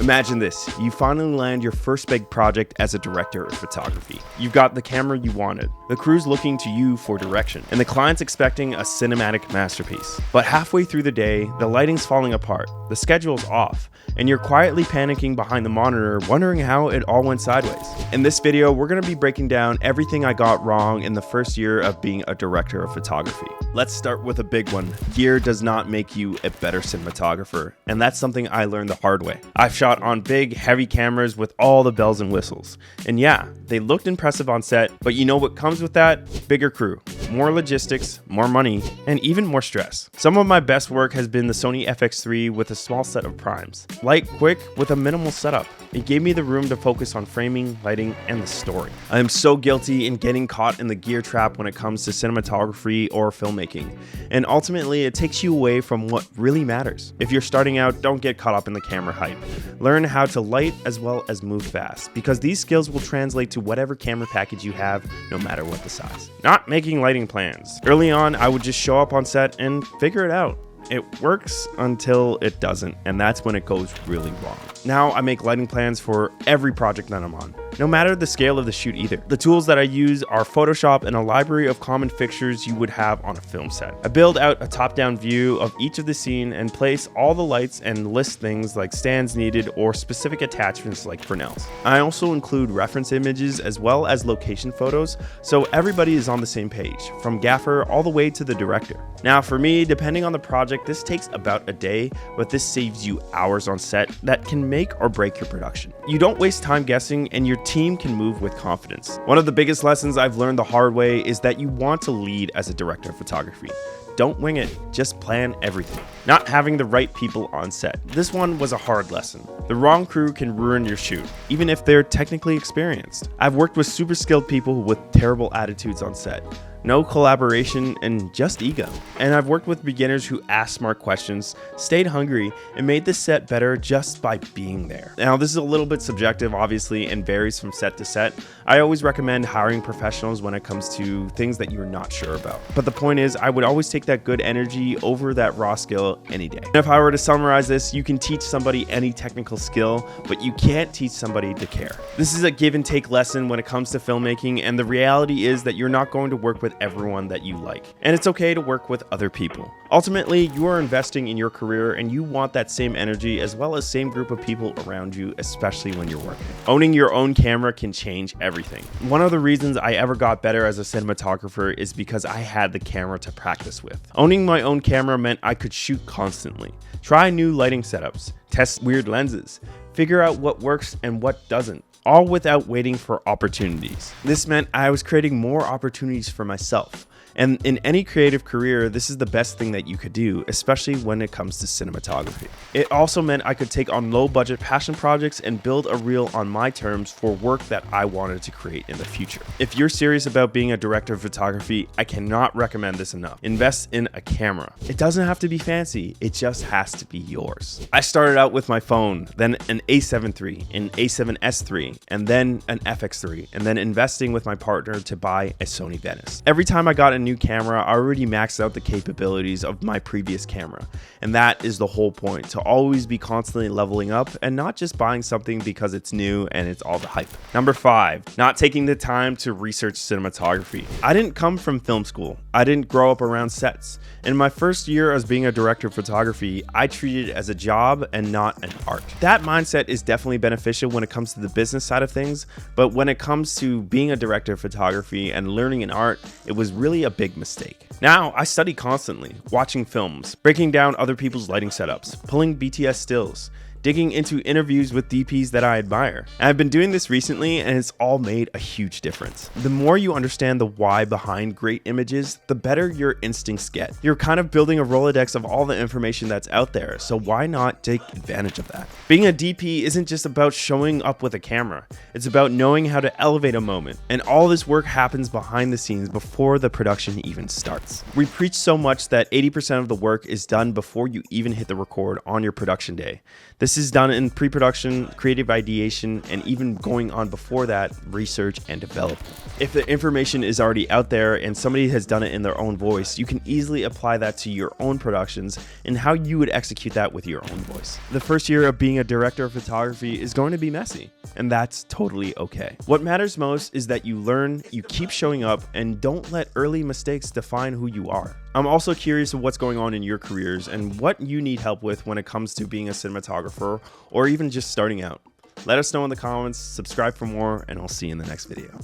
Imagine this, you finally land your first big project as a director of photography. You've got the camera you wanted, the crew's looking to you for direction, and the client's expecting a cinematic masterpiece. But halfway through the day, the lighting's falling apart, the schedule's off, and you're quietly panicking behind the monitor, wondering how it all went sideways. In this video, we're going to be breaking down everything I got wrong in the first year of being a director of photography. Let's start with a big one. Gear does not make you a better cinematographer, and that's something I learned the hard way. I've shot on big, heavy cameras with all the bells and whistles. And yeah, they looked impressive on set, but you know what comes with that? Bigger crew, more logistics, more money, and even more stress. Some of my best work has been the Sony FX3 with a small set of primes. Light, quick, with a minimal setup. It gave me the room to focus on framing, lighting, and the story. I am so guilty in getting caught in the gear trap when it comes to cinematography or filmmaking. And ultimately, it takes you away from what really matters. If you're starting out, don't get caught up in the camera hype. Learn how to light as well as move fast, because these skills will translate to whatever camera package you have, no matter what the size. Not making lighting plans. Early on, I would just show up on set and figure it out. It works until it doesn't, and that's when it goes really wrong. Now I make lighting plans for every project that I'm on, no matter the scale of the shoot either. The tools that I use are Photoshop and a library of common fixtures you would have on a film set. I build out a top-down view of each of the scene and place all the lights and list things like stands needed or specific attachments like Fresnels. I also include reference images as well as location photos, so everybody is on the same page, from gaffer all the way to the director. Now for me, depending on the project, this takes about a day, but this saves you hours on set that can make or break your production. You don't waste time guessing, and your team can move with confidence. One of the biggest lessons I've learned the hard way is that you want to lead as a director of photography. Don't wing it, just plan everything. Not having the right people on set. This one was a hard lesson. The wrong crew can ruin your shoot, even if they're technically experienced. I've worked with super skilled people with terrible attitudes on set. No collaboration and just ego. And I've worked with beginners who asked smart questions, stayed hungry, and made the set better just by being there. Now, this is a little bit subjective, obviously, and varies from set to set. I always recommend hiring professionals when it comes to things that you're not sure about. But the point is, I would always take that good energy over that raw skill any day. And if I were to summarize this, you can teach somebody any technical skill, but you can't teach somebody to care. This is a give and take lesson when it comes to filmmaking, and the reality is that you're not going to work with everyone that you like. And it's okay to work with other people. Ultimately, you are investing in your career and you want that same energy as well as same group of people around you, especially when you're working. Owning your own camera can change everything. One of the reasons I ever got better as a cinematographer is because I had the camera to practice with. Owning my own camera meant I could shoot constantly, try new lighting setups, test weird lenses, figure out what works and what doesn't, all without waiting for opportunities. This meant I was creating more opportunities for myself. And in any creative career, this is the best thing that you could do, especially when it comes to cinematography. It also meant I could take on low-budget passion projects and build a reel on my terms for work that I wanted to create in the future. If you're serious about being a director of photography, I cannot recommend this enough. Invest in a camera. It doesn't have to be fancy, it just has to be yours. I started out with my phone, then an A7 III, an A7S III, and then an FX3, and then investing with my partner to buy a Sony Venice. Every time I got a new camera, I already maxed out the capabilities of my previous camera. And that is the whole point, to always be constantly leveling up and not just buying something because it's new and it's all the hype. Number 5, not taking the time to research cinematography. I didn't come from film school. I didn't grow up around sets. In my first year as being a director of photography, I treated it as a job and not an art. That mindset is definitely beneficial when it comes to the business side of things, but when it comes to being a director of photography and learning an art, it was really a big mistake. Now, I study constantly, watching films, breaking down other people's lighting setups, pulling BTS stills, digging into interviews with DPs that I admire. And I've been doing this recently and it's all made a huge difference. The more you understand the why behind great images, the better your instincts get. You're kind of building a Rolodex of all the information that's out there, so why not take advantage of that? Being a DP isn't just about showing up with a camera. It's about knowing how to elevate a moment. And all this work happens behind the scenes before the production even starts. We preach so much that 80% of the work is done before you even hit the record on your production day. This This is done in pre-production, creative ideation, and even going on before that, research and development. If the information is already out there and somebody has done it in their own voice, you can easily apply that to your own productions and how you would execute that with your own voice. The first year of being a director of photography is going to be messy, and that's totally okay. What matters most is that you learn, you keep showing up, and don't let early mistakes define who you are. I'm also curious of what's going on in your careers and what you need help with when it comes to being a cinematographer or even just starting out. Let us know in the comments, subscribe for more, and I'll see you in the next video.